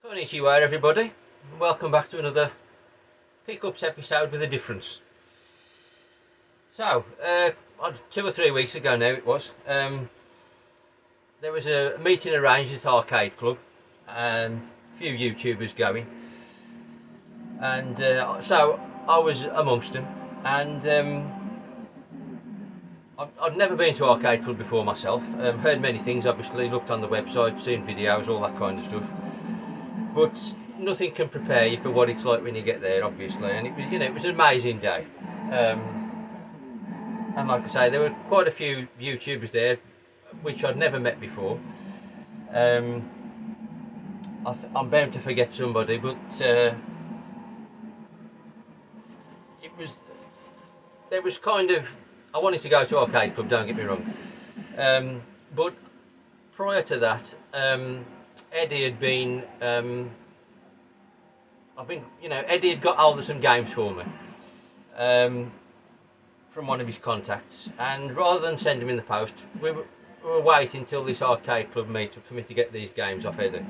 Konnichiwa everybody, welcome back to another pickups episode with a difference. So, 2 or 3 weeks ago now it was, there was a meeting arranged at Arcade Club, and a few YouTubers going, and so I was amongst them, and I'd never been to Arcade Club before myself, heard many things obviously, looked on the website, seen videos, all that kind of stuff, but nothing can prepare you for what it's like when you get there obviously, and it was, you know, it was an amazing day. And like I say, there were quite a few YouTubers there which I'd never met before. I'm bound to forget somebody, but there was kind of, I wanted to go to Arcade Club, don't get me wrong, but prior to that, Eddie had been, Eddie had got hold of some games for me from one of his contacts, and rather than send them in the post, we were waiting till this Arcade Club meetup for me to get these games off Eddie,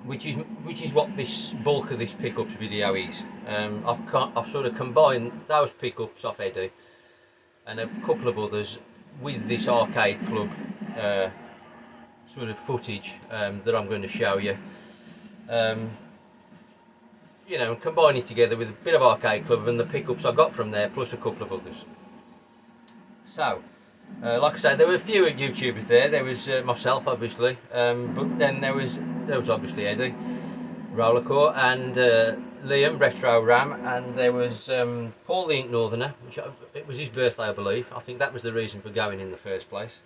which is what this bulk of this pickups video is. I've sort of combined those pickups off Eddie and a couple of others with this Arcade Club sort of footage that I'm going to show you. You know, and combine it together with a bit of Arcade Club and the pickups I got from there, plus a couple of others. So, like I said, there were a few YouTubers there. There was myself, obviously, but then there was obviously Eddie, ROLLERXCORE, and Liam, Retro Ram, and there was Paul the Ink Northerner, which it was his birthday, I believe. I think that was the reason for going in the first place.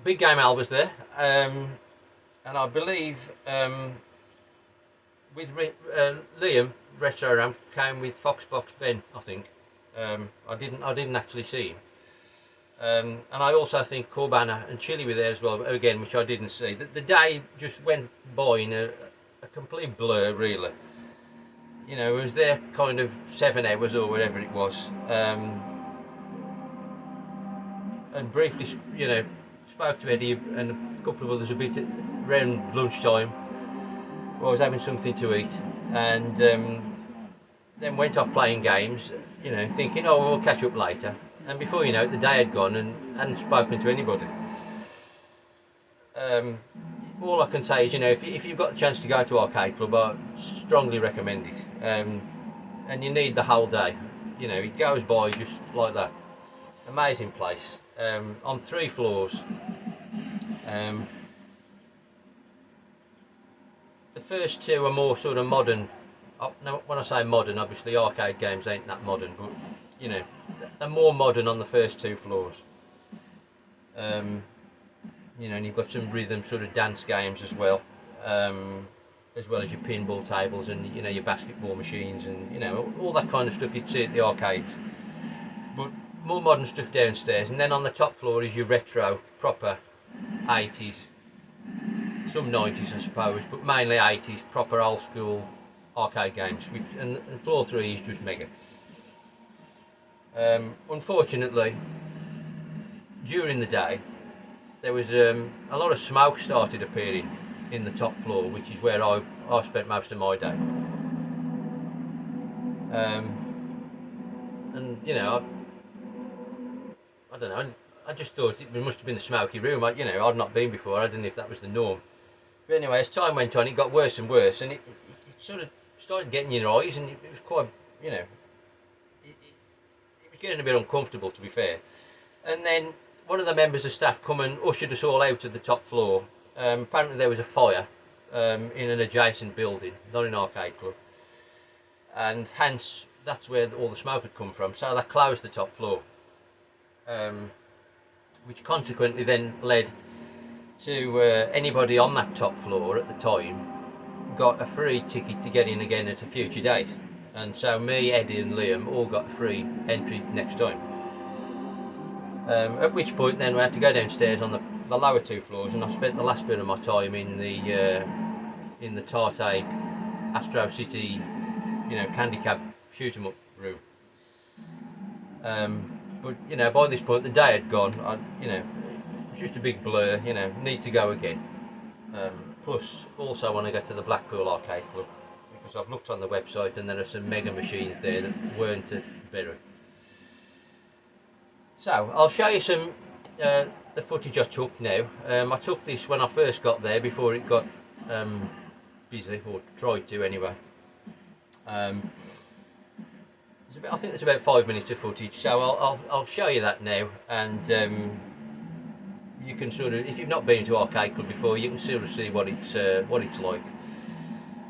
Big Game Al was there, and I believe with Liam, Retro Ram came with Foxbox Ben, I think. I didn't actually see him. And I also think Corbana and Chili were there as well, again, which I didn't see. The day just went by in a complete blur, really. You know, it was there kind of 7 hours or whatever it was. And briefly, you know, spoke to Eddie and a couple of others a bit around lunchtime. I was having something to eat, and then went off playing games, you know, thinking, oh, we'll catch up later. And before you know it, the day had gone and hadn't spoken to anybody. All I can say is, you know, if you've got the chance to go to Arcade Club, I strongly recommend it. And you need the whole day. You know, it goes by just like that. Amazing place. On 3 floors. The first 2 are more sort of modern. Now, when I say modern, obviously arcade games ain't that modern, but you know, they're more modern on the first 2 floors. You know, and you've got some rhythm sort of dance games as well as your pinball tables and, you know, your basketball machines and, you know, all that kind of stuff you'd see at the arcades. But more modern stuff downstairs, and then on the top floor is your retro, proper 80s, some 90s I suppose, but mainly 80s, proper old school arcade games, and floor 3 is just mega. Unfortunately, during the day, there was a lot of smoke started appearing in the top floor, which is where I spent most of my day. And you know, I don't know, I just thought it must have been a smoky room. You know, I'd not been before, I didn't know if that was the norm. But anyway, as time went on, it got worse and worse, and it sort of started getting in your eyes, and it was quite, you know, it was getting a bit uncomfortable, to be fair. And then one of the members of staff come and ushered us all out to the top floor. Apparently there was a fire in an adjacent building, not in Arcade Club, and hence that's where all the smoke had come from. So they closed the top floor, which consequently then led to anybody on that top floor at the time got a free ticket to get in again at a future date. And so me, Eddie and Liam all got free entry next time. At which point then we had to go downstairs on the lower 2 floors, and I spent the last bit of my time in the Tarte Astro City, you know, candy cab shoot 'em up room. But you know, by this point the day had gone. You know, it was just a big blur. You know, need to go again. Plus, also I want to go to the Blackpool Arcade Club because I've looked on the website and there are some mega machines there that weren't at Bury. So I'll show you some the footage I took now. I took this when I first got there before it got busy, or tried to anyway. I think there's about 5 minutes of footage, so I'll show you that now, and you can sort of, if you've not been to Arcade Club before, you can sort of see what it's like.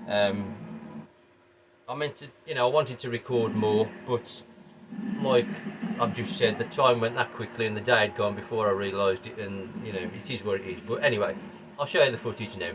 I meant to, you know, I wanted to record more, but like I've just said, the time went that quickly and the day had gone before I realised it, and you know, it is what it is. But anyway, I'll show you the footage now.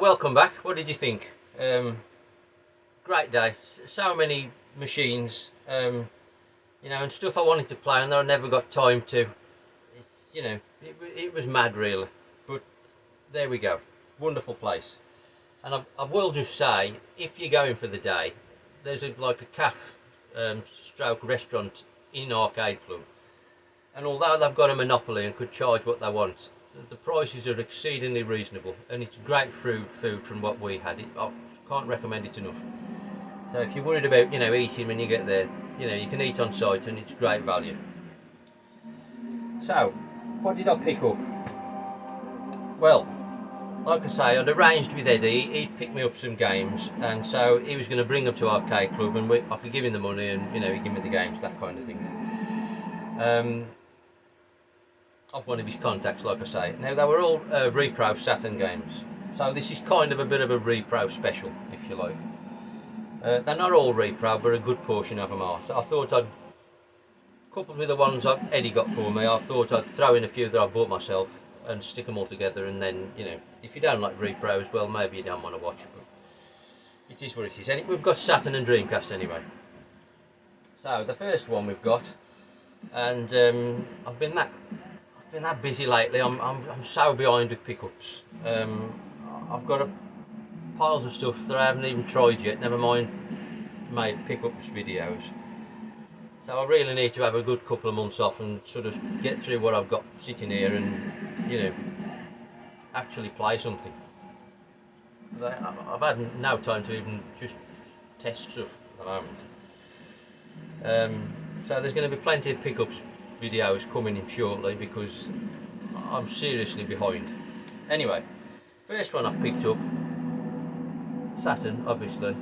welcome back. What did you think? Great day. So many machines, you know, and stuff I wanted to play and that I never got time to. It's, you know, it was mad really, but there we go. Wonderful place. And I will just say, if you're going for the day, there's like a cafe stroke restaurant in Arcade Club, and although they've got a monopoly and could charge what they want, the prices are exceedingly reasonable, and it's great food from what we had. I can't recommend it enough. So if you're worried about, you know, eating when you get there, you know, you can eat on site and it's great value. So, what did I pick up? Well, like I say, I'd arranged with Eddie, he'd pick me up some games, and so he was going to bring them to Arcade Club, and I could give him the money and, you know, he'd give me the games, that kind of thing. Of one of his contacts, like I say. Now, they were all repro Saturn games, so this is kind of a bit of a repro special, if you like. They're not all repro, but a good portion of them are. So I thought I'd, coupled with the ones Eddie got for me, I thought I'd throw in a few that I bought myself and stick them all together, and then, you know, if you don't like repros, well, maybe you don't want to watch, but it is what it is. And we've got Saturn and Dreamcast anyway. So the first one we've got, and I've been that busy lately. I'm so behind with pickups. I've got piles of stuff that I haven't even tried yet, never mind made pickups videos. So I really need to have a good couple of months off and sort of get through what I've got sitting here and, you know, actually play something. I've had no time to even just test stuff at the moment. So there's going to be plenty of pickups videos coming in shortly because I'm seriously behind. Anyway, first one I've picked up, Saturn, obviously.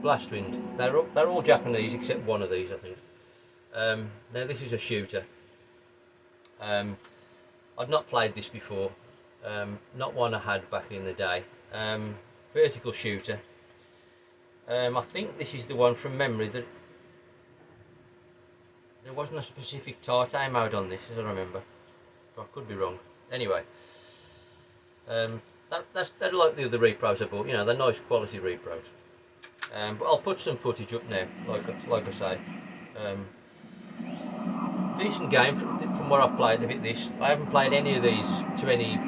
Blastwind. They're all Japanese except one of these, I think. Now this is a shooter. I'd not played this before. Not one I had back in the day. Vertical shooter. I think this is the one from memory that there wasn't a specific Tarte mode on this, as I remember. But I could be wrong. Anyway, they're like the other repros I bought. You know, they're nice quality repros. But I'll put some footage up now, like I say. Decent game from what I've played of it. This I haven't played any of these to any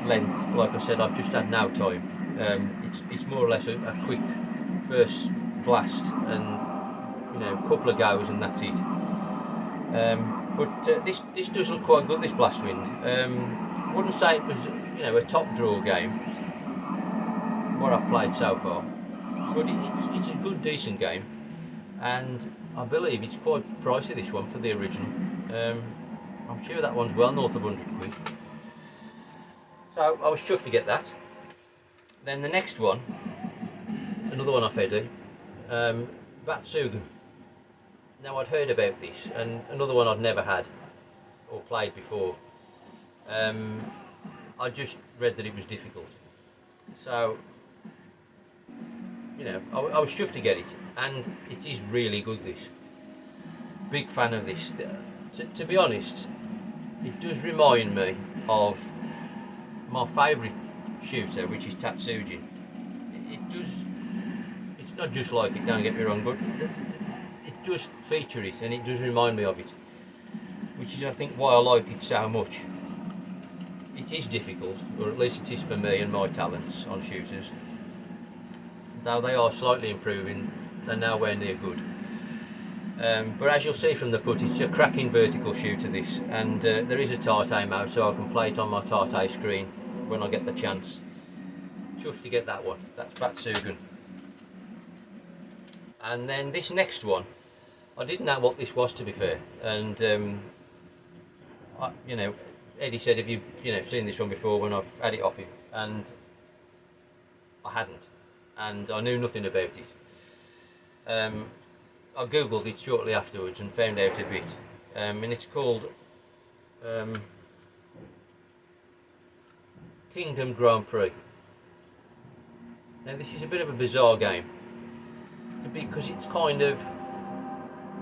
length. Like I said, I've just had no time. It's more or less a quick first blast, and, you know, a couple of goes and that's it. But this does look quite good. This Blastwind. Wouldn't say it was, you know, a top draw game. What I've played so far. But it's a good, decent game, and I believe it's quite pricey, this one, for the original. I'm sure that one's well north of 100 quid. So I was chuffed to get that. Then the next one, another one off Eddie, Batsugan. Now I'd heard about this, and another one I'd never had or played before. I just read that it was difficult. So, you know, I was chuffed to get it, and it is really good, this. Big fan of this. To be honest, it does remind me of my favourite shooter, which is Tatsujin. It's not just like it, don't get me wrong, but it does feature it, and it does remind me of it, which is, I think, why I like it so much. It is difficult, or at least it is for me and my talents on shooters. Though they are slightly improving, they're nowhere near good. But as you'll see from the footage, it's a cracking vertical shooter, this, and there is a Tarte mode, so I can play it on my Tarte screen when I get the chance. Chuffed to get that one. That's Batsugan. And then this next one, I didn't know what this was, to be fair, and you know, Eddie said, have you seen this one before, when I had it off him, and I hadn't. And I knew nothing about it. I googled it shortly afterwards and found out a bit, and it's called Kingdom Grand Prix. Now this is a bit of a bizarre game, because it's kind of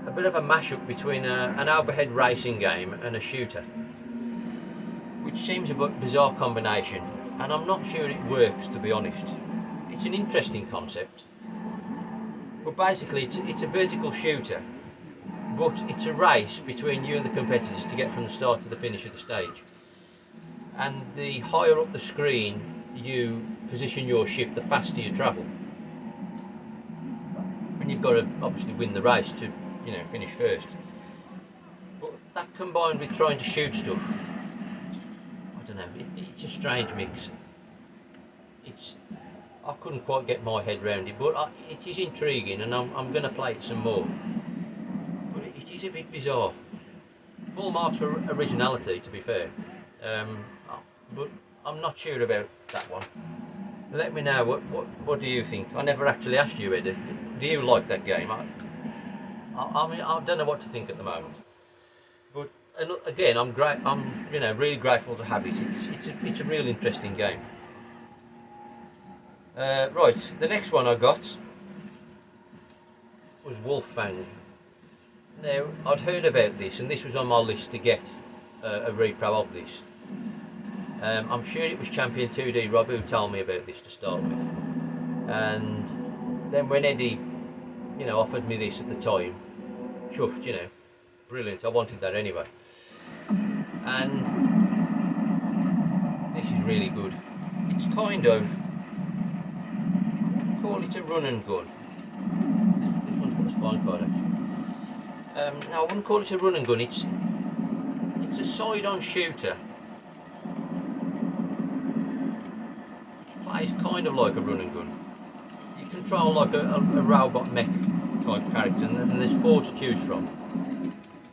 a bit of a mashup between an overhead racing game and a shooter, which seems a bizarre combination. and I'm not sure it works, to be honest. It's an interesting concept, but basically it's a vertical shooter, but it's a race between you and the competitors to get from the start to the finish of the stage. And the higher up the screen you position your ship, the faster you travel. And you've got to obviously win the race to, finish first. But that combined with trying to shoot stuff, I don't know, it's a strange mix. I couldn't quite get my head around it, but it is intriguing, and I'm going to play it some more. But it is a bit bizarre. Full marks for originality, to be fair. But I'm not sure about that one. Let me know, what do you think? I never actually asked you, Eddie. Do you like that game? I mean, I don't know what to think at the moment. But again, I'm really grateful to have it. It's a real interesting game. Right, the next one I got was Wolffang. Now, I'd heard about this, and this was on my list to get a repro of this. I'm sure it was Champion 2D Rob who told me about this to start with, and then when Eddie, offered me this at the time, chuffed, brilliant. I wanted that anyway, and this is really good. It's kind of, call it a run and gun. This one's got a spine card actually. No, I wouldn't call it a run and gun. It's a side-on shooter. It's kind of like a run and gun. You control like a robot mech type character, and then there's 4 to choose from.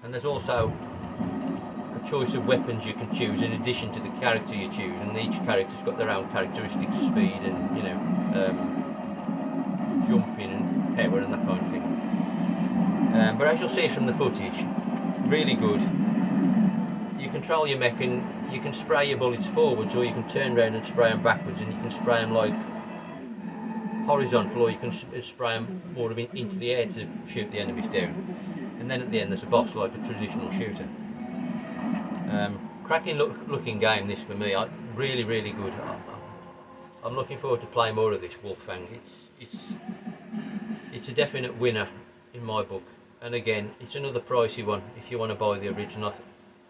And there's also a choice of weapons you can choose in addition to the character you choose, and each character's got their own characteristics, speed and jumping and power and that kind of thing. But as you'll see from the footage, really good. You control your mech and you can spray your bullets forwards, or you can turn around and spray them backwards, and you can spray them like horizontal, or you can spray them more into the air to shoot the enemies down. And then at the end there's a boss like a traditional shooter. Cracking looking game this for me. Really, really good. I'm looking forward to playing more of this Wolffang. It's a definite winner in my book. And again, it's another pricey one if you want to buy the original.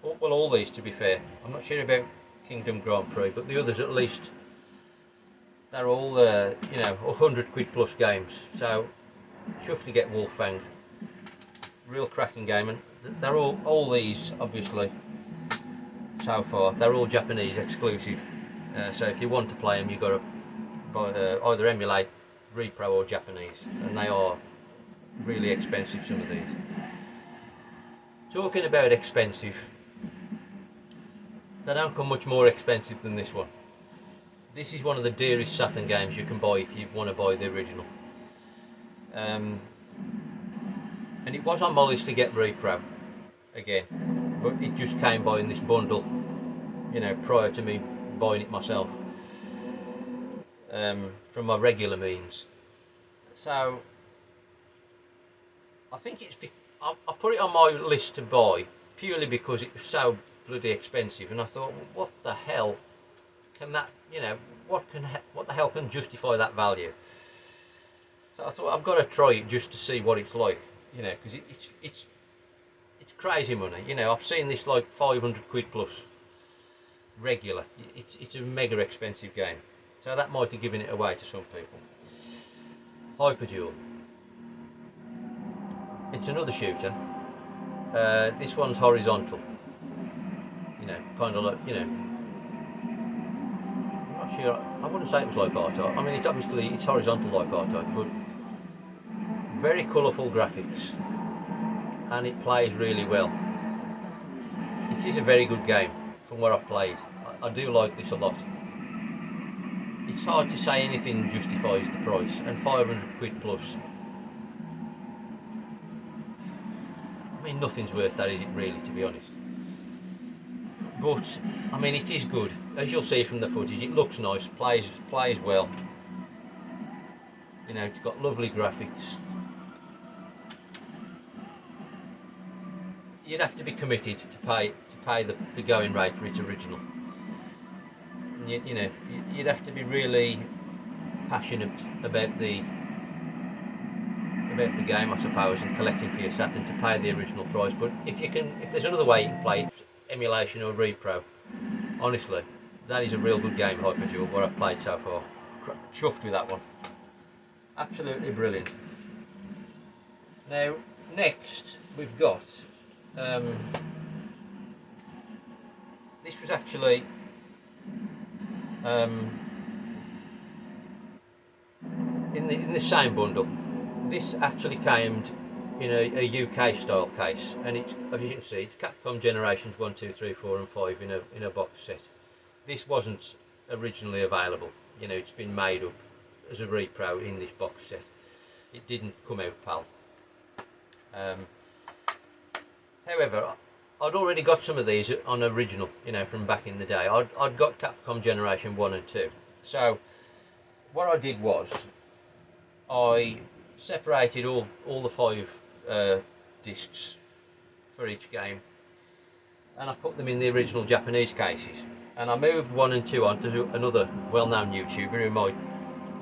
Well, all these, to be fair. I'm not sure about Kingdom Grand Prix, but the others at least, they're all 100 quid plus games. So chuffed to get Wolffang. Real cracking game, and they're all these obviously so far, they're all Japanese exclusive. So if you want to play them, you've got to buy, either emulate, repro or Japanese, and they are really expensive, some of these. Talking about expensive, they don't come much more expensive than this one. This is one of the dearest Saturn games you can buy if you want to buy the original. And it was on my list to get repro again, but it just came by in this bundle, prior to me buying it myself, from my regular means. So I think I put it on my list to buy purely because it was so bloody expensive, and I thought, well, what the hell can that, what the hell can justify that value? So I thought, I've got to try it just to see what it's like, because it's crazy money. I've seen this like 500 quid plus regular. It's a mega expensive game, so that might have given it away to some people. Hyperduel. It's another shooter. This one's horizontal. Kind of like, I'm not sure, I wouldn't say it was like R-Type. I mean, it's horizontal like R-Type, but very colourful graphics, and it plays really well. It is a very good game from what I've played. I do like this a lot. It's hard to say anything justifies the price, and 500 quid plus. I mean, nothing's worth that, is it really, to be honest? But I mean, it is good, as you'll see from the footage. It looks nice, plays well. It's got lovely graphics. You'd have to be committed to pay the going rate for its original. And you know, you'd have to be really passionate about the game, I suppose, and collecting for your Saturn to pay the original price. But if there's another way you can play it, emulation or repro, honestly, that is a real good game, Hyperdual, what I've played so far. Chuffed with that one. Absolutely brilliant. Now, next we've got this was actually in the same bundle. This actually came in a UK style case, and it's, as you can see, it's Capcom Generations 1, 2, 3, 4 and 5 in a box set. This wasn't originally available, you know, it's been made up as a repro in this box set. It didn't come out PAL. However, I'd already got some of these on original, you know, from back in the day. I'd got Capcom Generation 1 and 2. So what I did was I separated all the 5 discs for each game, and I put them in the original Japanese cases, and I moved 1 and 2 onto another well-known YouTuber who might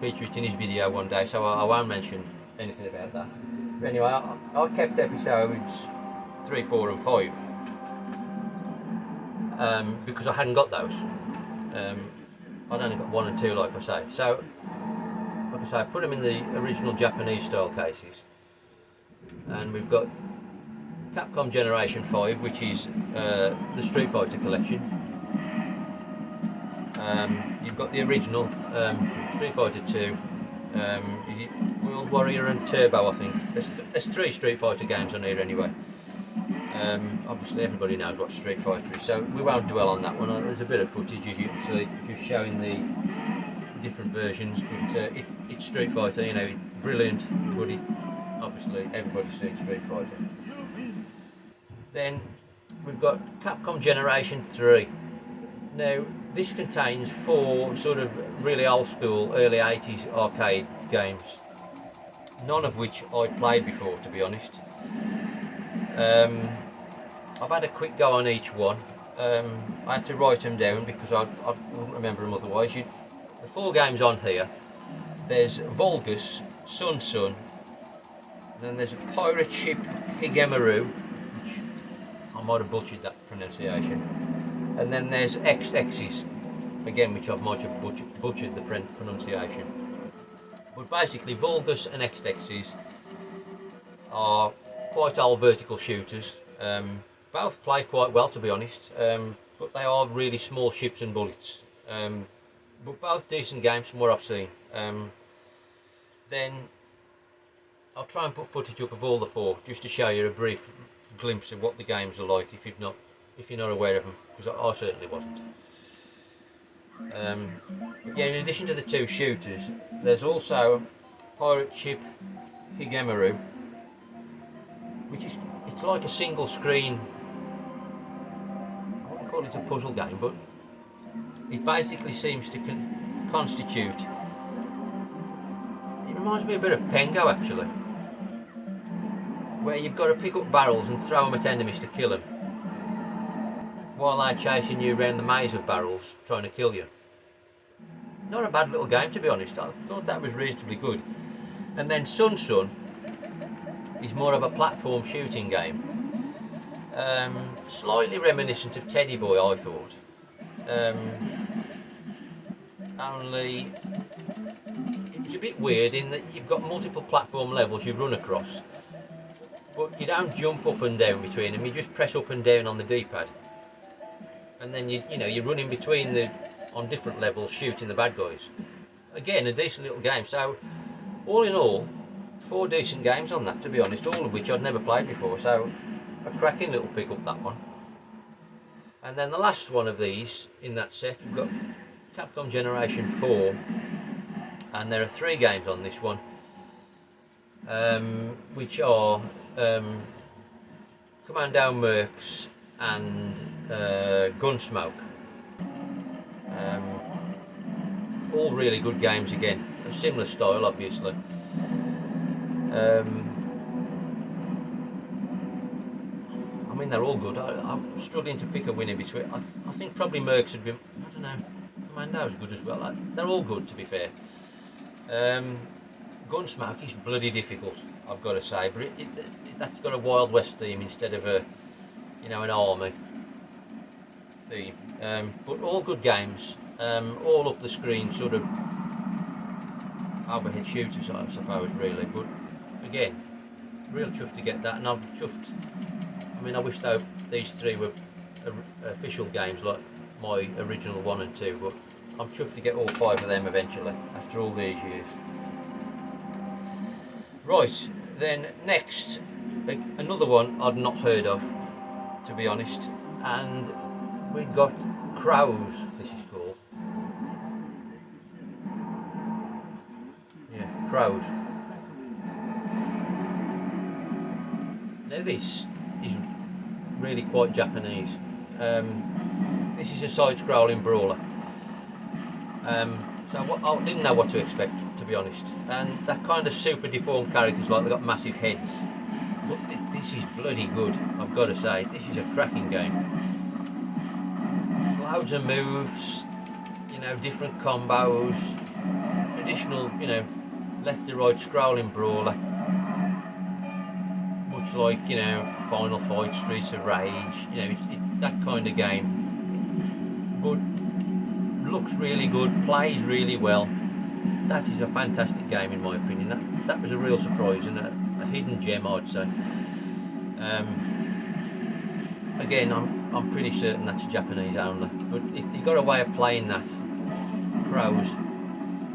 feature it in his video one day, so I won't mention anything about that. But anyway, I kept episodes 3, 4 and 5 because I hadn't got those. I'd only got 1 and 2, like I say. So like I say, I've put them in the original Japanese style cases, and we've got Capcom Generation 5, which is the Street Fighter collection. You've got the original Street Fighter 2, World Warrior and Turbo, I think. There's 3 Street Fighter games on here anyway. Obviously everybody knows what Street Fighter is, so we won't dwell on that one. There's a bit of footage, as you can see, just showing the different versions, but it's Street Fighter, you know, brilliant, but obviously everybody's seen Street Fighter. Then we've got Capcom Generation 3. Now this contains 4 sort of really old school, early 80s arcade games, none of which I'd played before, to be honest. I've had a quick go on each one. I had to write them down because I wouldn't remember them otherwise. The 4 games on here, there's Vulgus, Sun Sun, then there's a pirate ship Higemaru, which I might have butchered that pronunciation, and then there's X-X's, again, which I might have butchered the pronunciation. But basically Vulgus and X-X's are quite old vertical shooters. Both play quite well, to be honest, but they are really small ships and bullets. But both decent games from what I've seen. Then I'll try and put footage up of all the 4 just to show you a brief glimpse of what the games are like if you're not aware of them, because I certainly wasn't. Yeah, in addition to the 2 shooters, there's also pirate ship Higemaru, which is, it's like a single screen, I wouldn't call it a puzzle game, but it basically seems to constitute, it reminds me a bit of Pengo actually, where you've got to pick up barrels and throw them at enemies to kill them, while they're chasing you around the maze of barrels trying to kill you. Not a bad little game, to be honest. I thought that was reasonably good. And then Sun Sun is more of a platform shooting game, slightly reminiscent of Teddy Boy, I thought. Only it was a bit weird in that you've got multiple platform levels you run across, but you don't jump up and down between them, you just press up and down on the D-pad, and then you run in between on different levels shooting the bad guys. Again, a decent little game. So all in all, 4 decent games on that, to be honest, all of which I'd never played before, so a cracking little pick up, that one. And then the last one of these in that set, we've got Capcom Generation 4, and there are 3 games on this one, which are Commando Mercs and Gunsmoke. All really good games again, a similar style obviously. I mean, they're all good. I'm struggling to pick a winner between. I think probably Mercs would be, I don't know, Commando's good as well. Like, they're all good, to be fair. Gunsmoke is bloody difficult, I've got to say, but that's got a Wild West theme instead of a, you know, an army theme. But all good games, all up the screen sort of overhead shooters, I suppose, really. But again, real chuffed to get that, and I'm chuffed. I mean, I wish though these three were official games like my original 1 and 2, but I'm chuffed to get all 5 of them eventually after all these years. Right, then next, another one I'd not heard of, to be honest, and we've got Crows, this is called. Yeah, Crows. Now this is really quite Japanese. This is a side-scrolling brawler. So I didn't know what to expect, to be honest. And that kind of super deformed characters, like they've got massive heads. But this is bloody good, I've got to say. This is a cracking game. Loads of moves, you know, different combos, traditional, you know, left to right scrolling brawler. Much like, you know, Final Fight, Streets of Rage, you know, it's that kind of game. But looks really good, plays really well. That is a fantastic game in my opinion. That was a real surprise and a hidden gem, I'd say. Again, I'm pretty certain that's Japanese only. But if you got a way of playing that, Crows,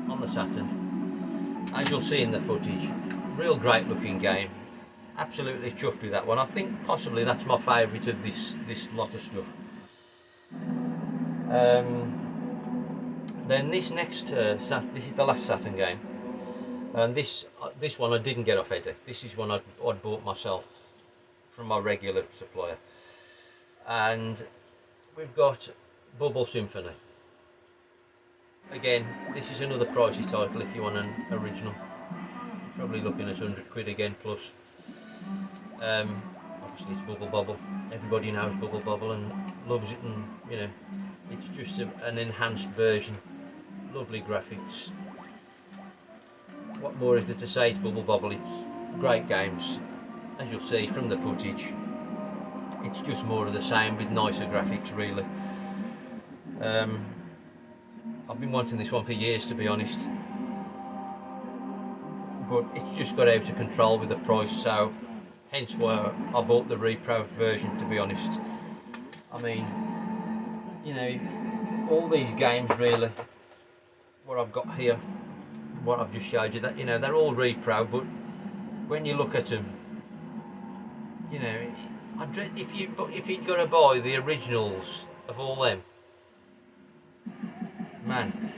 on the Saturn, as you'll see in the footage, real great looking game. Absolutely chuffed with that one. I think possibly that's my favourite of this lot of stuff. Then this next, this is the last Saturn game, and this one I didn't get off Eddie. This is one I'd bought myself from my regular supplier, and we've got Bubble Symphony. Again, this is another pricey title if you want an original. You're probably looking at 100 quid again plus. Obviously it's Bubble Bobble. Everybody knows Bubble Bobble and loves it, and you know, it's just an enhanced version. Lovely graphics. What more is there to say? It's Bubble Bobble. It's great games, as you'll see from the footage. It's just more of the same with nicer graphics, really. I've been wanting this one for years, to be honest, but it's just got out of control with the price, so hence why I bought the repro version, to be honest. I mean, you know, all these games really, what I've got here, what I've just showed you, that, you know, they're all repro, but when you look at them, you know, if you'd got to buy the originals of all them, man,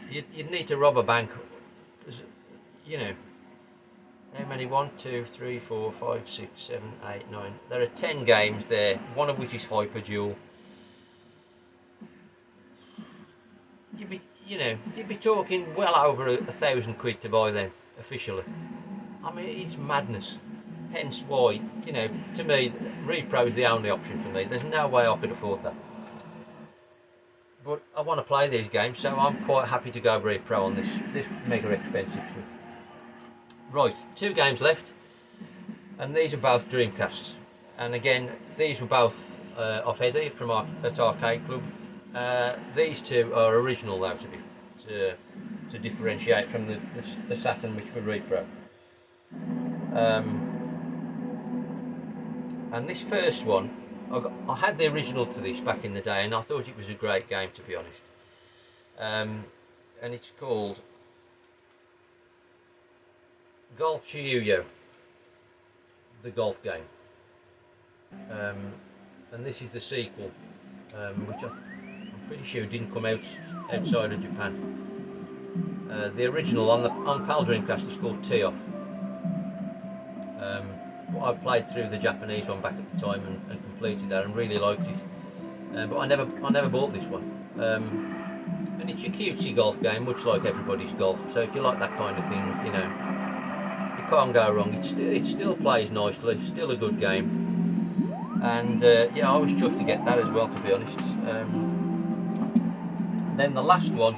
you'd need to rob a bank, because, you know, how many? 1, 2, 3, 4, 5, 6, 7, 8, 9. There are 10 games there, one of which is Hyper Duel. You'd be talking well over 1,000 quid to buy them officially. I mean, it's madness. Hence why, you know, to me, repro is the only option for me. There's no way I could afford that. But I want to play these games, so I'm quite happy to go repro on this mega expensive stuff. Right, 2 games left, and these are both Dreamcasts. And again, these were both off Eddie from at Arcade Club. These 2 are original though, to differentiate from the Saturn, which were repro. And this first one, I had the original to this back in the day, and I thought it was a great game, to be honest. And it's called Golf Chiuyo, the golf game. And this is the sequel, which I'm pretty sure didn't come out outside of Japan. The original on PAL Dreamcast is called Tee-Off. I played through the Japanese one back at the time and completed that and really liked it. But I never bought this one. And it's a cutesy golf game, much like everybody's golf. So if you like that kind of thing, you know, you can't go wrong. It still plays nicely. It's still a good game. And yeah, I was chuffed to get that as well, to be honest. then the last one,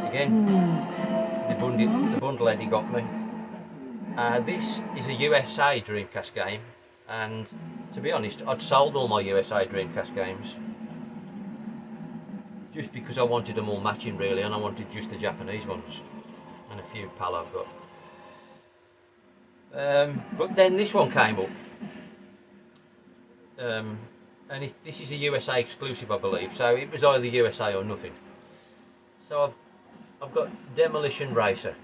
again, the bundle Eddie got me. This is a USA Dreamcast game, and to be honest, I'd sold all my USA Dreamcast games just because I wanted them all matching really, and I wanted just the Japanese ones and a few PAL I've got. But then this one came up, and this is a USA exclusive, I believe, so it was either USA or nothing. So I've got Demolition Racer.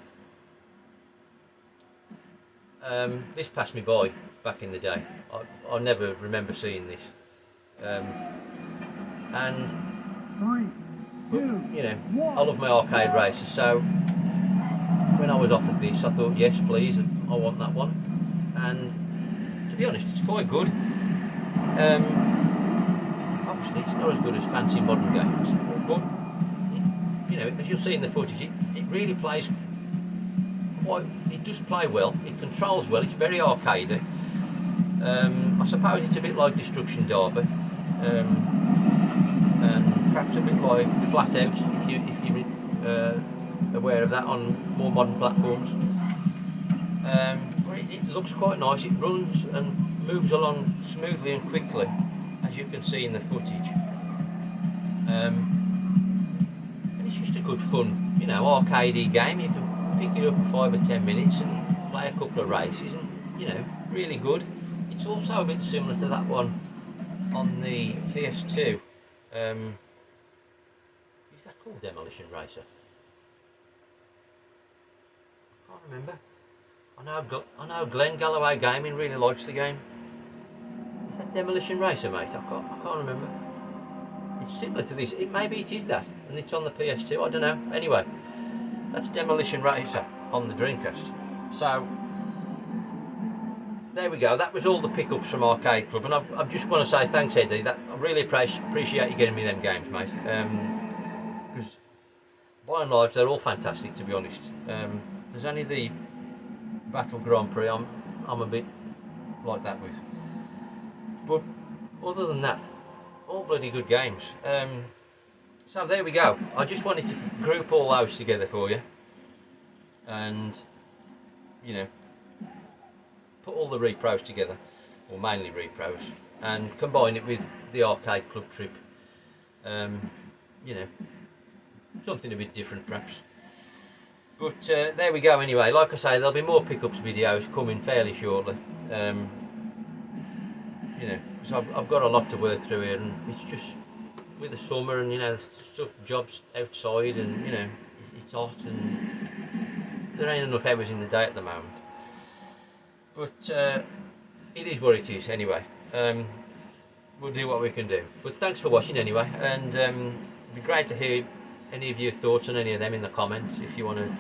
This passed me by back in the day. I never remember seeing this. And you know, I love my arcade races, so when I was offered this, I thought, yes, please, I want that one. And to be honest, it's quite good. Obviously, it's not as good as fancy modern games, but you know, as you'll see in the footage, it really plays quite. It does play well. It controls well. It's very arcadey. I suppose it's a bit like Destruction Derby, and perhaps a bit like Flat Out, if you're aware of that on more modern platforms. It looks quite nice. It runs and moves along smoothly and quickly, as you can see in the footage. And it's just a good fun, you know, arcadey game. You can pick it up for 5 or 10 minutes and play a couple of races, and you know, really good. It's also a bit similar to that one on the PS2. Is that called Demolition Racer? I can't remember. I know Glenn Galloway Gaming really likes the game. Is that Demolition Racer, mate? I can't remember. It's similar to this. Maybe it is that, and it's on the PS2. I don't know. Anyway, that's Demolition Racer on the Dreamcast. So there we go. That was all the pickups from Arcade Club, and I just want to say thanks, Eddie. I really appreciate you getting me them games, mate. Because by and large, they're all fantastic, to be honest. There's only the Battle Grand Prix I'm a bit like that with, but other than that, all bloody good games. So there we go. I just wanted to group all those together for you, and you know, put all the repros together, or mainly repros, and combine it with the Arcade Club trip. You know, something a bit different perhaps. But there we go anyway. Like I say, there'll be more pickups videos coming fairly shortly. You know, because I've got a lot to work through here, and it's just with the summer, and you know, stuff, jobs outside, and you know, it's hot, and there ain't enough hours in the day at the moment. But it is what it is anyway. We'll do what we can do. But thanks for watching anyway, and it'd be great to hear any of your thoughts on any of them in the comments. If you want to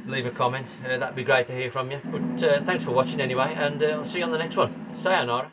leave a comment, that'd be great to hear from you. But thanks for watching anyway, and I'll see you on the next one. Sayonara.